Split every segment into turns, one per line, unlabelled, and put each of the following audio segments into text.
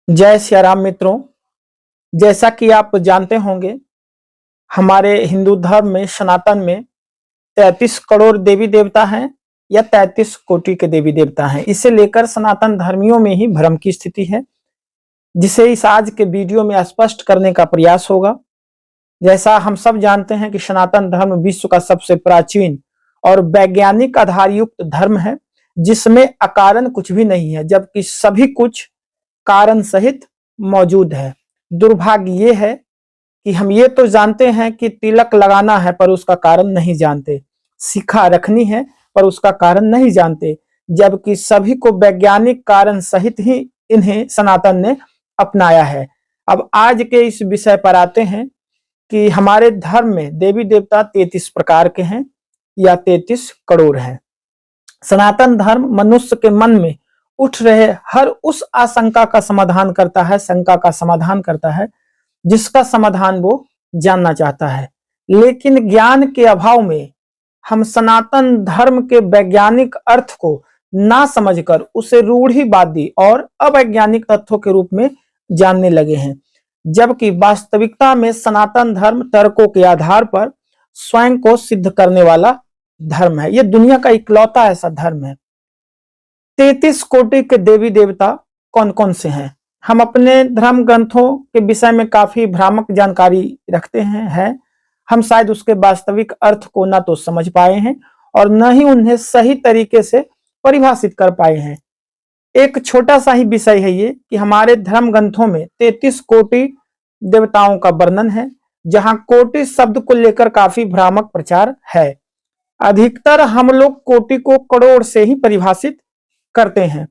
जय सिया राम मित्रों। जैसा कि आप जानते होंगे, हमारे हिंदू धर्म में सनातन में 33 करोड़ देवी देवता हैं या 33 कोटि के देवी देवता हैं। इसे लेकर सनातन धर्मियों में ही भ्रम की स्थिति है, जिसे इस आज के वीडियो में स्पष्ट करने का प्रयास होगा। जैसा हम सब जानते हैं कि सनातन धर्म विश्व का सबसे प्राचीन और वैज्ञानिक आधारयुक्त धर्म है, जिसमें अकारण कुछ भी नहीं है, जबकि सभी कुछ कारण सहित मौजूद है। दुर्भाग्य ये है कि हम ये तो जानते हैं कि तिलक लगाना है पर उसका कारण नहीं जानते, शिखा रखनी है पर उसका कारण नहीं जानते, जबकि सभी को वैज्ञानिक कारण सहित ही इन्हें सनातन ने अपनाया है। अब आज के इस विषय पर आते हैं कि हमारे धर्म में देवी देवता 33 प्रकार के हैं या 33 करोड़ हैं। सनातन धर्म मनुष्य के मन में उठ रहे हर उस आशंका का समाधान करता है, शंका का समाधान करता है, जिसका समाधान वो जानना चाहता है। लेकिन ज्ञान के अभाव में हम सनातन धर्म के वैज्ञानिक अर्थ को ना समझकर उसे रूढ़िवादी और अवैज्ञानिक तथ्यों के रूप में जानने लगे हैं, जबकि वास्तविकता में सनातन धर्म तर्कों के आधार पर स्वयं को सिद्ध करने वाला धर्म है। यह दुनिया का इकलौता ऐसा धर्म है। 33 कोटि के देवी देवता कौन कौन से हैं? हम अपने धर्म ग्रंथों के विषय में काफी भ्रामक जानकारी रखते हैं। हम शायद उसके वास्तविक अर्थ को ना तो समझ पाए हैं और न ही उन्हें सही तरीके से परिभाषित कर पाए हैं। एक छोटा सा ही विषय है ये कि हमारे धर्म ग्रंथों में 33 कोटि देवताओं का वर्णन है, जहां कोटि शब्द को लेकर काफी भ्रामक प्रचार है। अधिकतर हम लोग कोटि को करोड़ से ही परिभाषित करते हैं।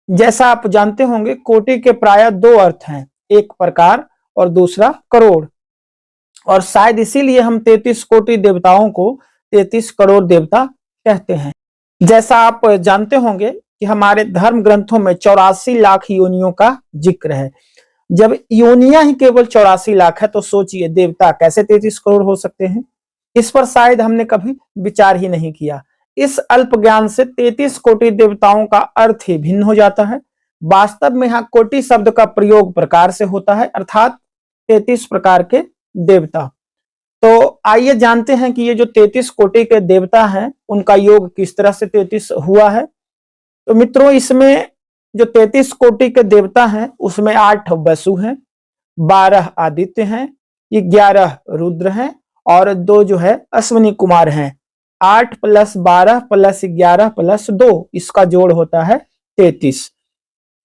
जैसा आप जानते होंगे, कोटि के प्रायः दो अर्थ हैं, एक प्रकार और दूसरा करोड़, और शायद इसीलिए हम 33 कोटि देवताओं को 33 करोड़ देवता कहते हैं। जैसा आप जानते होंगे कि हमारे धर्म ग्रंथों में 84 लाख योनियों का जिक्र है। जब योनियां ही केवल 84 लाख है तो सोचिए देवता कैसे 33 करोड़ हो सकते हैं। इस पर शायद हमने कभी विचार ही नहीं किया। इस अल्प ज्ञान से 33 कोटि देवताओं का अर्थ ही भिन्न हो जाता है। वास्तव में यहाँ कोटि शब्द का प्रयोग प्रकार से होता है, अर्थात 33 प्रकार के देवता। तो आइए जानते हैं कि ये जो 33 कोटि के देवता हैं, उनका योग किस तरह से 33 हुआ है। तो मित्रों, इसमें जो 33 कोटि के देवता हैं उसमें 8 वसु हैं, 12 आदित्य हैं, 11 रुद्र हैं और 2 जो है अश्विनी कुमार हैं। 8 + 12 + 11 + 2 इसका जोड़ होता है 33।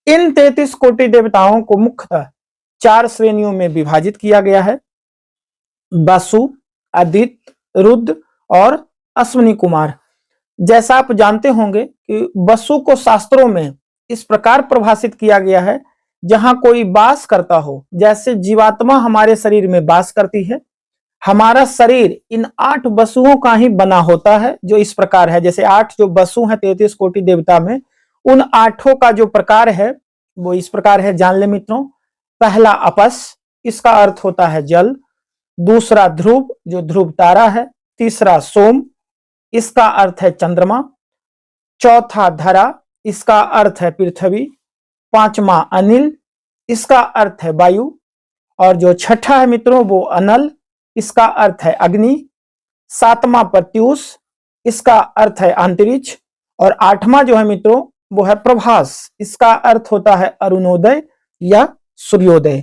इन 33 कोटि देवताओं को मुख्यतः 4 श्रेणियों में विभाजित किया गया है: वसु, आदित्य, रुद्र और अश्विनी कुमार। जैसा आप जानते होंगे कि वसु को शास्त्रों में इस प्रकार परिभाषित किया गया है, जहां कोई वास करता हो, जैसे जीवात्मा हमारे शरीर में वास करती है। हमारा शरीर इन 8 वसुओं का ही बना होता है, जो इस प्रकार है। जैसे 8 जो वसु हैं 33 कोटि देवता में, उन 8 का जो प्रकार है वो इस प्रकार है, जान ले मित्रों। पहला अपस, इसका अर्थ होता है जल। दूसरा ध्रुव, जो ध्रुव तारा है। तीसरा सोम, इसका अर्थ है चंद्रमा। चौथा धरा, इसका अर्थ है पृथ्वी। पांचवा अनिल, इसका अर्थ है वायु। और जो छठा है मित्रों वो अनल, इसका अर्थ है अग्नि। सातवां प्रत्यूष, इसका अर्थ है अंतरिक्ष। और 8वां जो है मित्रों वो है प्रभास, इसका अर्थ होता है अरुणोदय या सूर्योदय।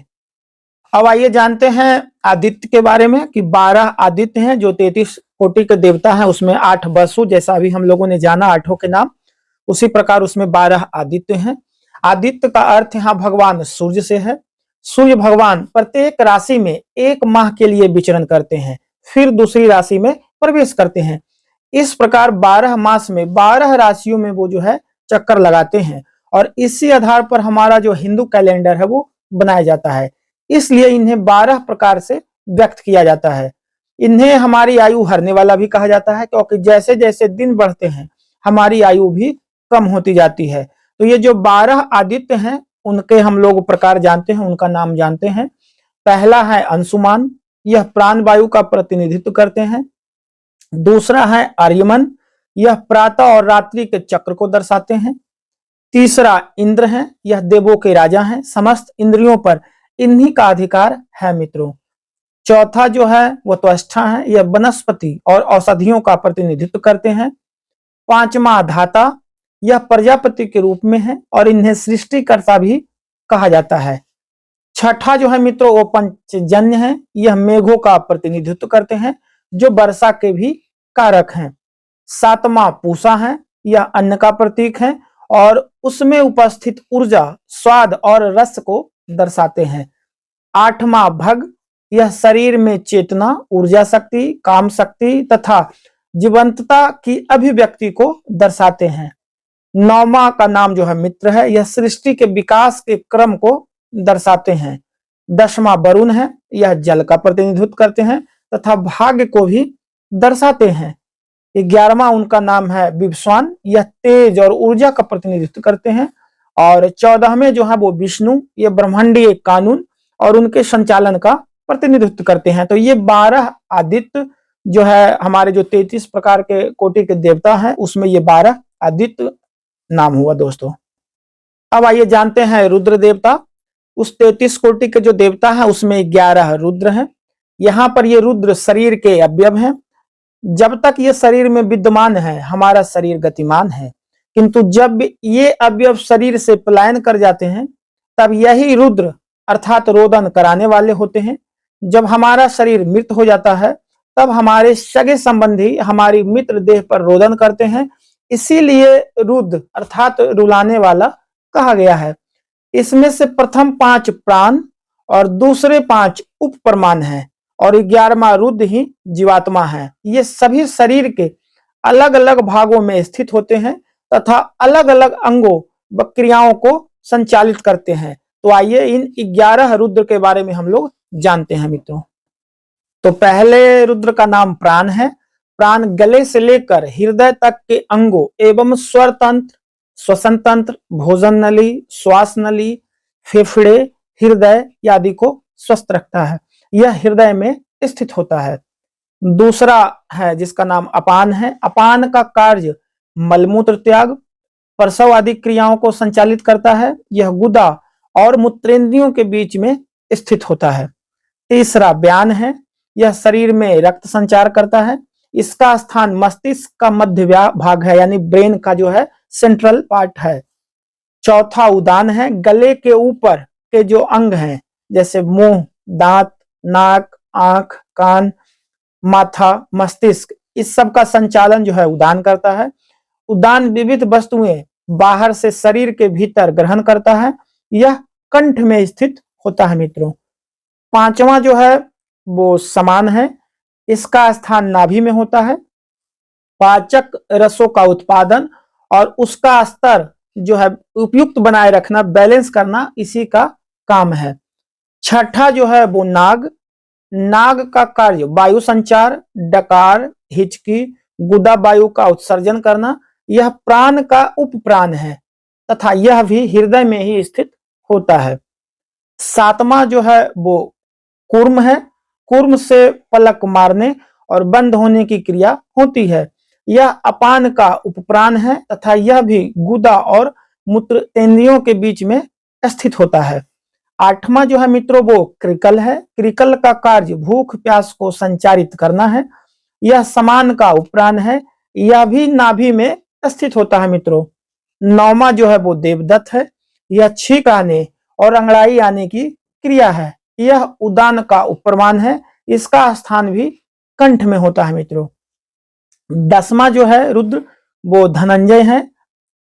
अब आइए जानते हैं आदित्य के बारे में कि 12 आदित्य हैं जो 33 कोटि के देवता हैं। उसमें 8 वसु, जैसा अभी हम लोगों ने जाना 8 के नाम, उसी प्रकार उसमें 12 आदित्य हैं। आदित्य का अर्थ यहाँ भगवान सूर्य से है। सूर्य भगवान प्रत्येक राशि में 1 माह के लिए विचरण करते हैं, फिर दूसरी राशि में प्रवेश करते हैं। इस प्रकार 12 मास में 12 राशियों में वो जो है चक्कर लगाते हैं, और इसी आधार पर हमारा जो हिंदू कैलेंडर है वो बनाया जाता है। इसलिए इन्हें 12 प्रकार से व्यक्त किया जाता है। इन्हें हमारी आयु हरने वाला भी कहा जाता है, क्योंकि जैसे जैसे दिन बढ़ते हैं हमारी आयु भी कम होती जाती है। तो ये जो 12 आदित्य हैं उनके हम लोग प्रकार जानते हैं, उनका नाम जानते हैं। पहला है अंशुमान, यह प्राण वायु का प्रतिनिधित्व करते हैं। दूसरा है आर्यमन, यह प्रातः और रात्रि के चक्र को दर्शाते हैं। तीसरा इंद्र है, यह देवों के राजा हैं, समस्त इंद्रियों पर इन्हीं का अधिकार है मित्रों। चौथा जो है वो त्वष्टा है, यह वनस्पति और औषधियों का प्रतिनिधित्व करते हैं। पांचवा धाता, यह प्रजापति के रूप में है और इन्हें सृष्टिकर्ता भी कहा जाता है। छठा जो है मित्रों वो पंचजन्य है, यह मेघों का प्रतिनिधित्व करते हैं जो वर्षा के भी कारक हैं। सातवां पूषा है, यह अन्न का प्रतीक है और उसमें उपस्थित ऊर्जा, स्वाद और रस को दर्शाते हैं। आठवां भग, यह शरीर में चेतना, ऊर्जा शक्ति, काम शक्ति तथा जीवंतता की अभिव्यक्ति को दर्शाते हैं। नौवां का नाम जो है मित्र है, यह सृष्टि के विकास के क्रम को दर्शाते हैं। 10वां वरुण है, यह जल का प्रतिनिधित्व करते हैं तथा भाग्य को भी दर्शाते हैं। 11वां उनका नाम है विश्वान, यह तेज और ऊर्जा का प्रतिनिधित्व करते हैं। और 14वें जो है वो विष्णु, ये ब्रह्मांडीय कानून और उनके संचालन का प्रतिनिधित्व करते हैं। तो ये 12 आदित्य जो है हमारे जो 33 प्रकार के कोटि के देवता हैं उसमें ये 12 आदित्य नाम हुआ दोस्तों। अब आइए जानते हैं रुद्र देवता। उस 33 कोटि के जो देवता है उसमें 11 रुद्र हैं। यहाँ पर ये रुद्र शरीर के अवयव हैं। जब तक ये शरीर में विद्यमान है हमारा शरीर गतिमान है, किंतु जब ये अवयव शरीर से पलायन कर जाते हैं तब यही रुद्र अर्थात रोदन कराने वाले होते हैं। जब हमारा शरीर मृत हो जाता है तब हमारे सगे संबंधी हमारी मित्र देह पर रोदन करते हैं, इसीलिए रुद्र अर्थात रुलाने वाला कहा गया है। इसमें से प्रथम 5 प्राण और दूसरे 5 उप प्रमाण हैं और 11वां रुद्र ही जीवात्मा है। ये सभी शरीर के अलग अलग भागों में स्थित होते हैं तथा अलग अलग अंगों व क्रियाओं को संचालित करते हैं। तो आइए इन 11 रुद्र के बारे में हम लोग जानते हैं मित्रों। तो पहले रुद्र का नाम प्राण है। प्राण गले से लेकर हृदय तक के अंगों एवं स्वर तंत्र, श्वसन तंत्र, भोजन नली, श्वास नली, फेफड़े, हृदय आदि को स्वस्थ रखता है। यह हृदय में स्थित होता है। दूसरा है जिसका नाम अपान है। अपान का कार्य मलमूत्र त्याग, प्रसव आदि क्रियाओं को संचालित करता है। यह गुदा और मूत्रेंद्रियों के बीच में स्थित होता है। तीसरा व्यान है, यह शरीर में रक्त संचार करता है। इसका स्थान मस्तिष्क का मध्य भाग है, यानी ब्रेन का जो है सेंट्रल पार्ट है। चौथा उदान है, गले के ऊपर के जो अंग हैं जैसे मुंह, दांत, नाक, आंख, कान, माथा, मस्तिष्क, इस सब का संचालन जो है उदान करता है। उदान विविध वस्तुएं बाहर से शरीर के भीतर ग्रहण करता है। यह कंठ में स्थित होता है मित्रों। पांचवा जो है वो समान है। इसका स्थान नाभि में होता है। पाचक रसों का उत्पादन और उसका स्तर जो है उपयुक्त बनाए रखना, बैलेंस करना, इसी का काम है। छठा जो है वो नाग। नाग का कार्य वायु संचार, डकार, हिचकी, गुदा वायु का उत्सर्जन करना। यह प्राण का उपप्राण है तथा यह भी हृदय में ही स्थित होता है। सातवां जो है वो कूर्म है। कूर्म से पलक मारने और बंद होने की क्रिया होती है। यह अपान का उपप्राण है तथा यह भी गुदा और मूत्रेंद्रियों के बीच में स्थित होता है। आठवां जो है मित्रों वो क्रिकल है। क्रिकल का कार्य भूख प्यास को संचारित करना है। यह समान का उपप्राण है। यह भी नाभि में स्थित होता है मित्रों। नौवां जो है वो देवदत्त है। यह छींक आने और अंगड़ाई आने की क्रिया है। यह उदान का उपप्रमाण है। इसका स्थान भी कंठ में होता है मित्रों। 10वां जो है रुद्र वो धनंजय है।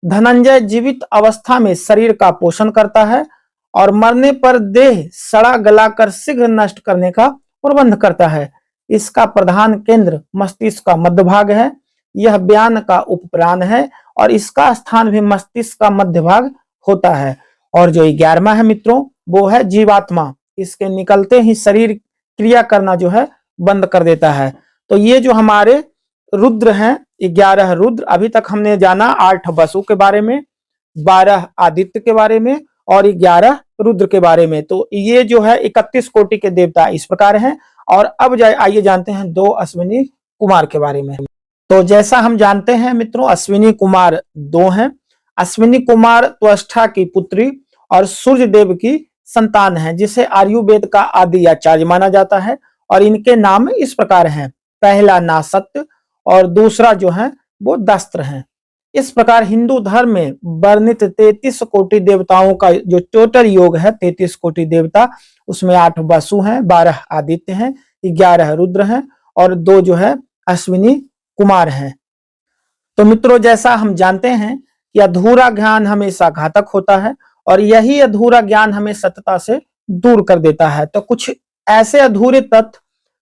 धनंजय जीवित अवस्था में शरीर का पोषण करता है और मरने पर देह सड़ा गलाकर शीघ्र नष्ट करने का प्रबंध करता है। इसका प्रधान केंद्र मस्तिष्क का मध्य भाग है। यह व्यान का उपप्राण है और इसका स्थान भी मस्तिष्क का मध्य भाग होता है। और जो 11वां है मित्रों वो है जीवात्मा। इसके निकलते ही शरीर क्रिया करना जो है बंद कर देता है। तो ये जो हमारे रुद्र हैं 11 रुद्र, अभी तक हमने जाना 8 वसु के बारे में, 12 आदित्य के बारे में और 11 रुद्र के बारे में। तो ये जो है 31 कोटि के देवता इस प्रकार हैं। और अब आइए जानते हैं 2 अश्विनी कुमार के बारे में। तो जैसा हम जानते हैं मित्रों अश्विनी कुमार 2 हैं। अश्विनी कुमार त्वष्टा की पुत्री और सूर्य देव की संतान है, जिसे आयुर्वेद का आदि आचार्य माना जाता है। और इनके नाम इस प्रकार हैं, पहला नासत्य और दूसरा जो है वो दस्त्र है। इस प्रकार हिंदू धर्म में वर्णित 33 कोटि देवताओं का जो टोटल योग है 33 कोटि देवता, उसमें 8 वसु हैं, 12 आदित्य हैं, 11 रुद्र हैं और 2 जो है अश्विनी कुमार हैं। तो मित्रों, जैसा हम जानते हैं कि अधूरा ज्ञान हमेशा घातक होता है और यही अधूरा ज्ञान हमें सत्यता से दूर कर देता है। तो कुछ ऐसे अधूरे तत्व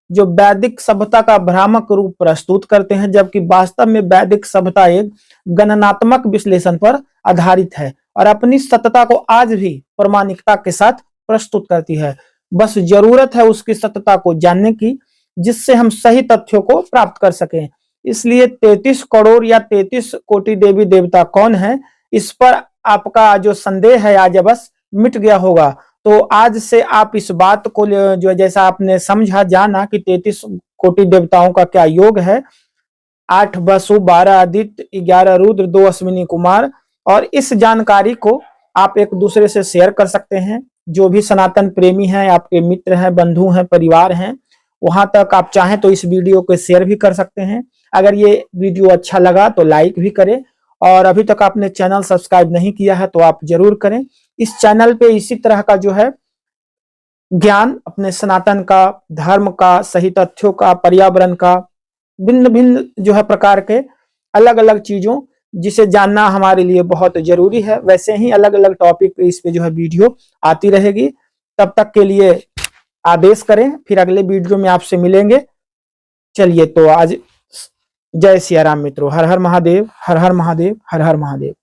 जो वैदिक सभ्यता का भ्रामक रूप प्रस्तुत करते हैं, जबकि वास्तव में वैदिक सभ्यता एक गणनात्मक विश्लेषण पर आधारित है और अपनी सत्यता को आज भी प्रामाणिकता के साथ प्रस्तुत करती है। बस जरूरत है उसकी सत्यता को जानने की, जिससे हम सही तथ्यों को प्राप्त कर सकें। इसलिए 33 करोड़ या 33 कोटि देवी देवता कौन है, इस पर आपका जो संदेह है आज बस मिट गया होगा। तो आज से आप इस बात को जो जैसा आपने समझा, जाना कि 33 कोटि देवताओं का क्या योग है, 8 वसु, 12 आदित्य, 11 रुद्र, 2 अश्विनी कुमार, और इस जानकारी को आप एक दूसरे से शेयर कर सकते हैं। जो भी सनातन प्रेमी हैं, आपके मित्र हैं, बंधु हैं, परिवार हैं, वहां तक आप चाहें तो इस वीडियो को शेयर भी कर सकते हैं। अगर ये वीडियो अच्छा लगा तो लाइक भी करें और अभी तक आपने चैनल सब्सक्राइब नहीं किया है तो आप जरूर करें। इस चैनल पे इसी तरह का जो है ज्ञान अपने सनातन का, धर्म का, सही तथ्यों का, पर्यावरण का, भिन्न भिन्न जो है प्रकार के अलग अलग चीजों जिसे जानना हमारे लिए बहुत जरूरी है, वैसे ही अलग अलग टॉपिक पे इस पे जो है वीडियो आती रहेगी। तब तक के लिए आदेश करें, फिर अगले वीडियो में आपसे मिलेंगे। चलिए तो आज जय सिया राम मित्रों। हर हर महादेव, हर हर महादेव, हर हर महादेव।